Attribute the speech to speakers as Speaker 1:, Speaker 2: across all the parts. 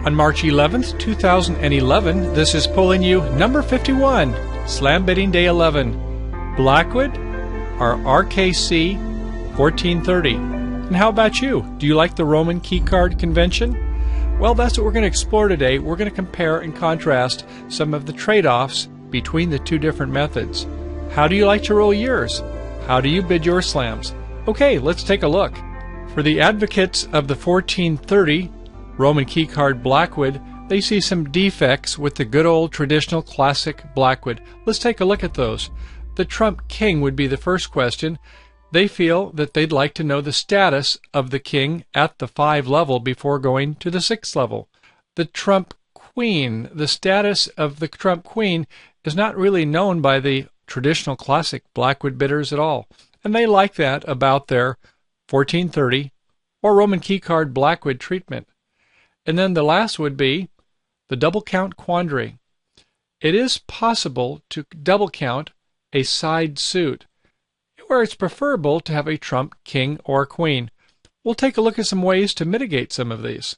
Speaker 1: On March 11th, 2011, this is pulling you number 51, Slam Bidding Day 11, Blackwood or RKC 1430. And how about you? Do you like the Roman keycard convention? Well, that's what we're going to explore today. We're going to compare and contrast some of the trade-offs between the two different methods. How do you like to roll yours? How do you bid your slams? Okay, let's take a look. For the advocates of the 1430 Roman keycard Blackwood, they see some defects with the good old traditional classic Blackwood. Let's take a look at those. The Trump King would be the first question. They feel that they'd like to know the status of the king at the 5 level before going to the 6 level. The Trump Queen, the status of the Trump Queen is not really known by the traditional classic Blackwood bidders at all. And they like that about their 1430 or Roman keycard Blackwood treatment. And then the last would be the double count quandary. It is possible to double count a side suit, where it's preferable to have a trump, king, or queen. We'll take a look at some ways to mitigate some of these.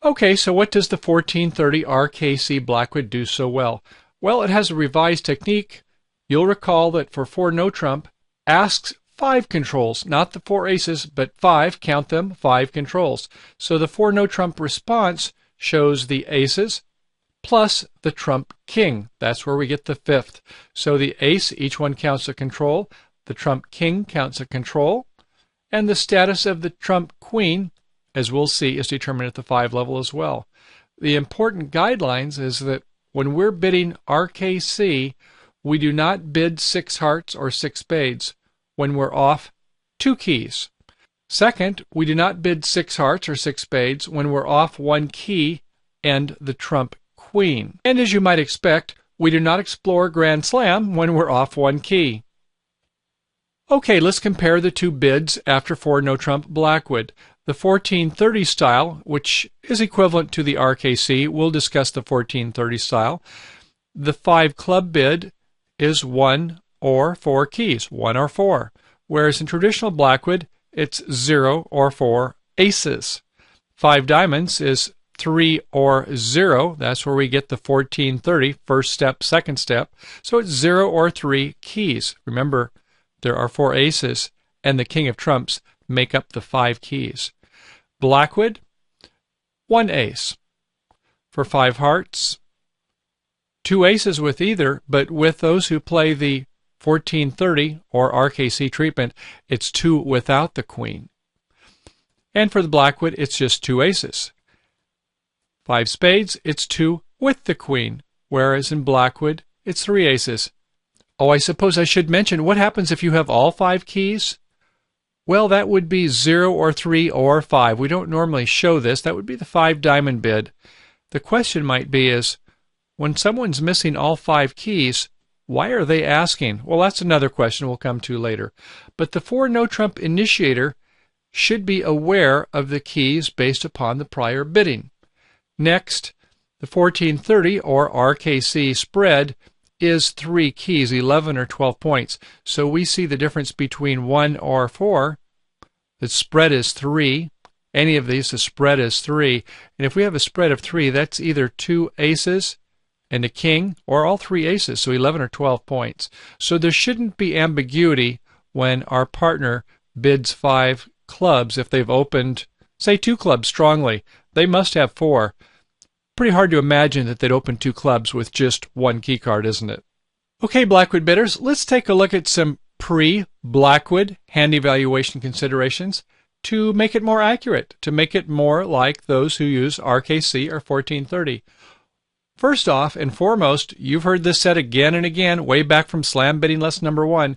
Speaker 1: Okay, so what does the 1430 RKC Blackwood do so well? Well, it has a revised technique. You'll recall that for 4 no trump, asks 5 controls, not the 4 aces, but 5, count them, 5 controls. So the 4 no trump response shows the aces plus the trump king. That's where we get the 5th. So the ace, each one counts a control. The trump king counts a control. And the status of the trump queen, as we'll see, is determined at the 5 level as well. The important guidelines is that when we're bidding RKC, we do not bid 6 hearts or 6 spades when we're off 2 keys. Second, we do not bid 6 hearts or 6 spades when we're off 1 key and the trump queen. And as you might expect, we do not explore Grand Slam when we're off 1 key. Okay, let's compare the two bids after 4 no trump Blackwood. The 1430 style, which is equivalent to the RKC, we'll discuss the 1430 style. The 5 club bid is 1 or 4 keys, 1 or 4. Whereas in traditional Blackwood, it's 0 or 4 aces. 5 diamonds is 3 or 0. That's where we get the 1430, first step, second step. So it's 0 or 3 keys. Remember, there are 4 aces, and the king of trumps make up the 5 keys. Blackwood, 1 ace. For 5 hearts, 2 aces with either, but with those who play the 1430 or RKC treatment, it's 2 without the queen. And for the Blackwood, it's just 2 aces. 5 spades, it's 2 with the queen, whereas in Blackwood, it's 3 aces. Oh, I suppose I should mention, what happens if you have all 5 keys? Well, that would be 0 or 3 or 5. We don't normally show this. That would be the 5 diamond bid. The question might be is, when someone's missing all 5 keys, why are they asking? Well, that's another question we'll come to later. But the 4 no trump initiator should be aware of the keys based upon the prior bidding. Next, the 1430 or RKC spread is 3 keys, 11 or 12 points. So we see the difference between 1 or 4. The spread is 3. Any of these, the spread is 3. And if we have a spread of 3, that's either 2 aces and a king, or all 3 aces, so 11 or 12 points. So there shouldn't be ambiguity when our partner bids 5 clubs. If they've opened, say, 2 clubs strongly, they must have 4. Pretty hard to imagine that they'd open 2 clubs with just 1 key card, isn't it? Okay, Blackwood bidders, let's take a look at some pre-Blackwood hand evaluation considerations to make it more accurate, to make it more like those who use RKC or 1430. First off and foremost, you've heard this said again and again, way back from Slam Bidding Lesson number 1,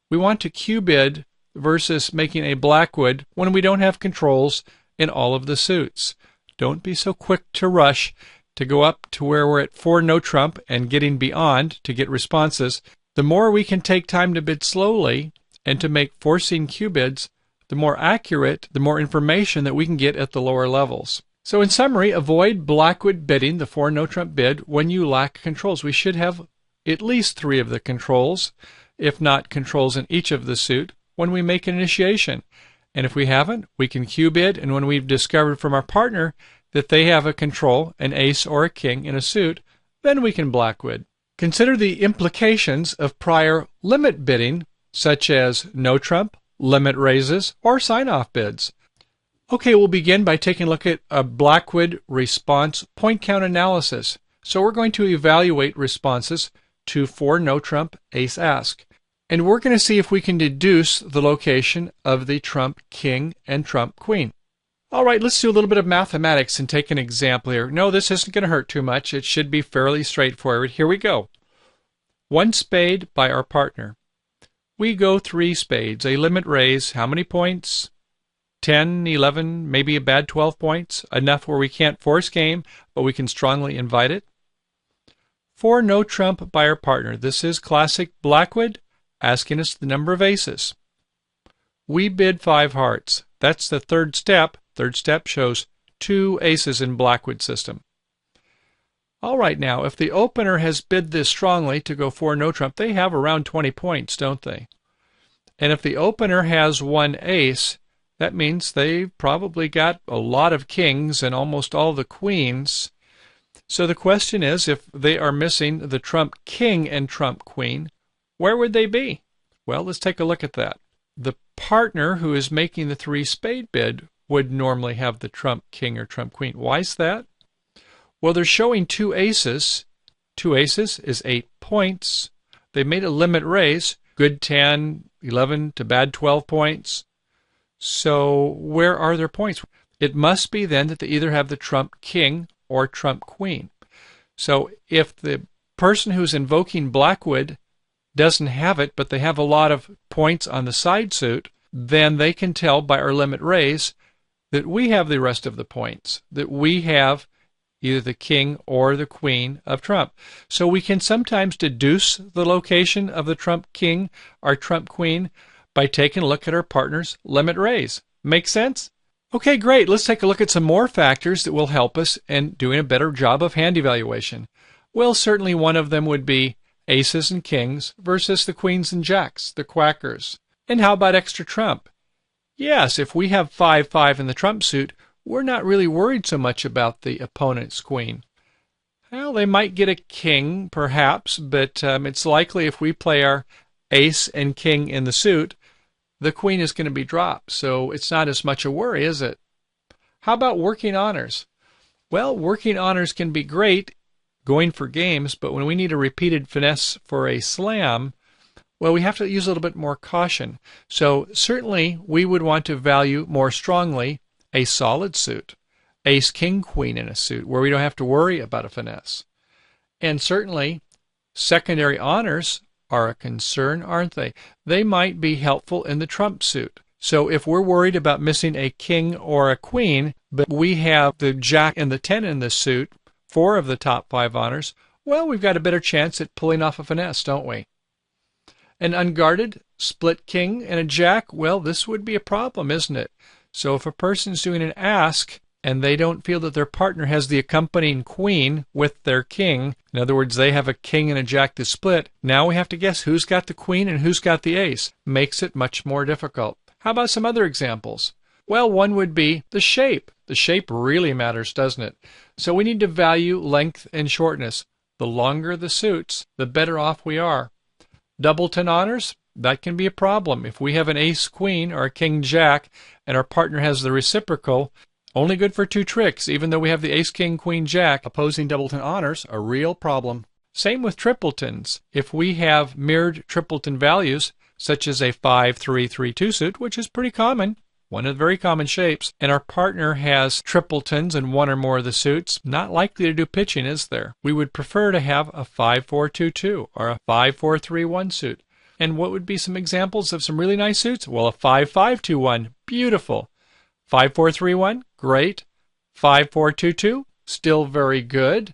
Speaker 1: we want to Q bid versus making a Blackwood when we don't have controls in all of the suits. Don't be so quick to rush to go up to where we're at 4 no trump and getting beyond to get responses. The more we can take time to bid slowly and to make forcing Q bids, the more accurate, the more information that we can get at the lower levels. So in summary, avoid Blackwood bidding, the 4 no trump bid, when you lack controls. We should have at least 3 of the controls, if not controls in each of the suit, when we make an initiation. And if we haven't, we can Q bid, and when we've discovered from our partner that they have a control, an ace or a king in a suit, then we can Blackwood. Consider the implications of prior limit bidding, such as no trump, limit raises, or sign-off bids. Okay, we'll begin by taking a look at a Blackwood response point count analysis. So we're going to evaluate responses to 4 no trump ace ask. And we're going to see if we can deduce the location of the trump king and trump queen. All right, let's do a little bit of mathematics and take an example here. No, this isn't going to hurt too much. It should be fairly straightforward. Here we go. 1 spade by our partner. We go 3 spades, a limit raise. How many points? 10, 11, maybe a bad 12 points. Enough where we can't force game, but we can strongly invite it. 4 no trump by our partner. This is classic Blackwood, asking us the number of aces. We bid 5 hearts. That's the third step. Third step shows 2 aces in Blackwood system. All right, now, if the opener has bid this strongly to go 4 no trump, they have around 20 points, don't they? And if the opener has 1 ace, that means they've probably got a lot of kings and almost all the queens. So the question is, if they are missing the trump king and trump queen, where would they be? Well, let's take a look at that. The partner who is making the 3 spade bid would normally have the trump king or trump queen. Why is that? Well, they're showing 2 aces. 2 aces is 8 points. They made a limit raise, good 10, 11 to bad 12 points. So where are their points? It must be then that they either have the trump king or trump queen. So if the person who's invoking Blackwood doesn't have it, but they have a lot of points on the side suit, then they can tell by our limit raise that we have the rest of the points, that we have either the king or the queen of trump. So we can sometimes deduce the location of the trump king or trump queen by taking a look at our partner's limit raise. Make sense? Okay, great. Let's take a look at some more factors that will help us in doing a better job of hand evaluation. Well, certainly one of them would be aces and kings versus the queens and jacks, the quackers. And how about extra trump? Yes, if we have 5-5 in the trump suit, we're not really worried so much about the opponent's queen. Well, they might get a king, perhaps, but it's likely if we play our ace and king in the suit, the queen is going to be dropped, so it's not as much a worry, is it? How about working honors? Well, working honors can be great going for games, but when we need a repeated finesse for a slam, well, we have to use a little bit more caution. So certainly we would want to value more strongly a solid suit, ace, king, queen in a suit, where we don't have to worry about a finesse. And certainly secondary honors are a concern, aren't they? They might be helpful in the trump suit. So if we're worried about missing a king or a queen, but we have the jack and the 10 in the suit, 4 of the top 5 honors, well, we've got a better chance at pulling off a finesse, don't we? An unguarded split king and a jack, well, this would be a problem, isn't it? So if a person's doing an ask and they don't feel that their partner has the accompanying queen with their king, in other words, they have a king and a jack to split, now we have to guess who's got the queen and who's got the ace. Makes it much more difficult. How about some other examples? Well, one would be the shape. The shape really matters, doesn't it? So we need to value length and shortness. The longer the suits, the better off we are. Doubleton honors, that can be a problem. If we have an ace-queen or a king-jack and our partner has the reciprocal, only good for 2 tricks, even though we have the ace-king-queen-jack. Opposing doubleton honors, a real problem. Same with tripletons. If we have mirrored tripleton values, such as a 5-3-3-2 suit, which is pretty common, one of the very common shapes, and our partner has tripletons in one or more of the suits, not likely to do pitching, is there? We would prefer to have a 5-4-2-2 or a 5-4-3-1 suit. And what would be some examples of some really nice suits? Well, a 5-5-2-1, beautiful. 5-4-3-1, great. 5-4-2-2, still very good.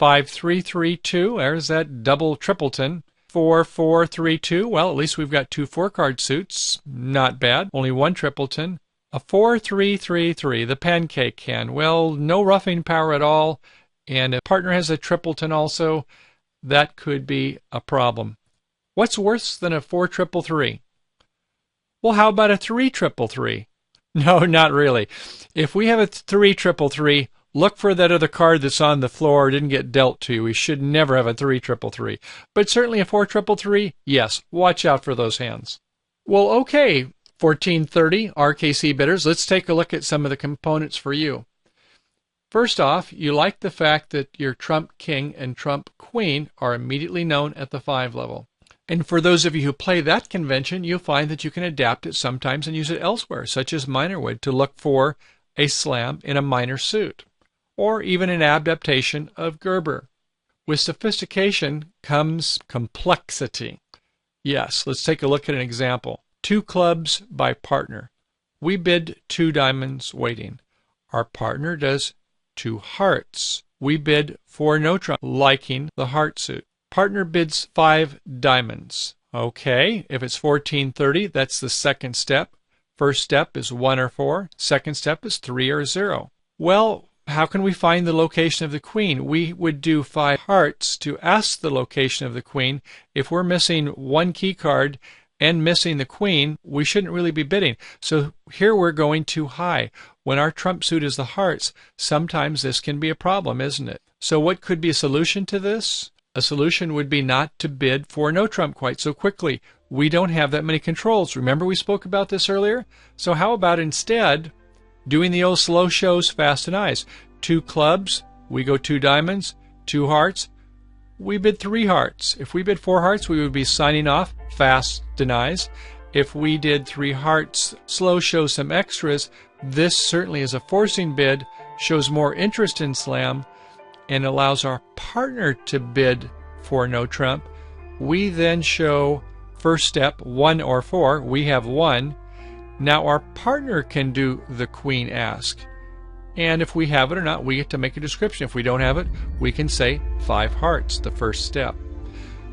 Speaker 1: 5-3-3-2, there's that double tripleton. 4-4-3-2, well, at least we've got 2 4-card suits. Not bad. Only 1 tripleton. A 4-3-3-3, the pancake hand. Well, no roughing power at all, and a partner has a tripleton also. That could be a problem. What's worse than a 4-3-3? Well, how about a 3-3-3? No, not really. If we have a 3-3-3, look for that other card that's on the floor or didn't get dealt to you. We should never have a 3-3-3. But certainly a 4-3-3, yes, watch out for those hands. Well, okay, 1430 RKC bidders, let's take a look at some of the components for you. First off, you like the fact that your Trump King and Trump Queen are immediately known at the 5 level. And for those of you who play that convention, you'll find that you can adapt it sometimes and use it elsewhere, such as Minorwood, to look for a slam in a minor suit, or even an adaptation of Gerber. With sophistication comes complexity. Yes, let's take a look at an example. 2 clubs by partner. We bid 2 diamonds waiting. Our partner does 2 hearts. We bid 4 Notrump, liking the heart suit. Partner bids 5 diamonds. Okay, if it's 1430, that's the second step. First step is 1 or 4. Second step is 3 or 0. Well, how can we find the location of the queen? We would do 5 hearts to ask the location of the queen. If we're missing 1 key card and missing the queen, we shouldn't really be bidding. So here we're going too high. When our trump suit is the hearts, sometimes this can be a problem, isn't it? So what could be a solution to this? A solution would be not to bid for no trump quite so quickly. We don't have that many controls. Remember we spoke about this earlier? So how about instead doing the old slow shows, fast and eyes? 2 clubs, we go 2 diamonds, 2 hearts, we bid 3 hearts. If we bid 4 hearts, we would be signing off, fast denies. If we did 3 hearts, slow show some extras, this certainly is a forcing bid, shows more interest in slam, and allows our partner to bid for no trump. We then show first step 1 or 4. We have 1. Now our partner can do the queen ask. And if we have it or not, we get to make a description. If we don't have it, we can say 5 hearts, the first step.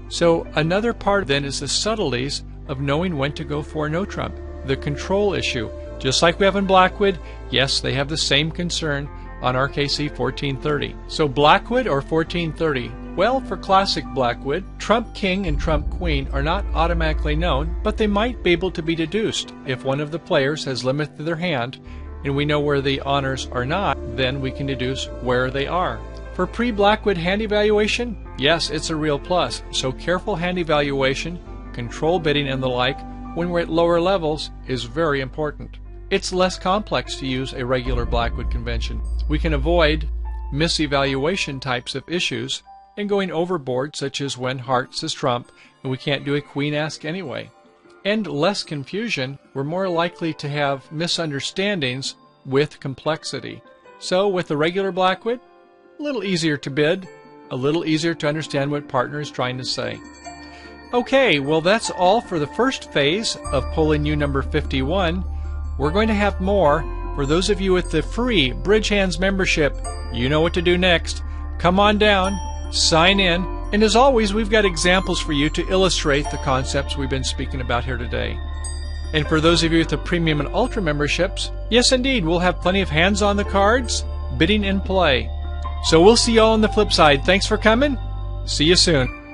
Speaker 1: So another part then is the subtleties of knowing when to go for no trump, the control issue. Just like we have in Blackwood, yes, they have the same concern on RKC 1430. So Blackwood or 1430? Well, for classic Blackwood, Trump King and Trump Queen are not automatically known, but they might be able to be deduced. If one of the players has limited their hand and we know where the honors are not, then we can deduce where they are. For pre-Blackwood hand evaluation, yes, it's a real plus. So careful hand evaluation, control bidding and the like when we're at lower levels is very important. It's less complex to use a regular Blackwood convention. We can avoid misevaluation types of issues and going overboard, such as when hearts is trump and we can't do a queen ask anyway. And less confusion, we're more likely to have misunderstandings with complexity. So with the regular Blackwood, a little easier to bid, a little easier to understand what partner is trying to say. Okay, well that's all for the first phase of Polling You number 51. We're going to have more. For those of you with the free BridgeHands membership, you know what to do next. Come on down, sign in, and as always, we've got examples for you to illustrate the concepts we've been speaking about here today. And for those of you with the premium and ultra memberships, yes indeed, we'll have plenty of hands on the cards, bidding and play. So we'll see you all on the flip side. Thanks for coming. See you soon.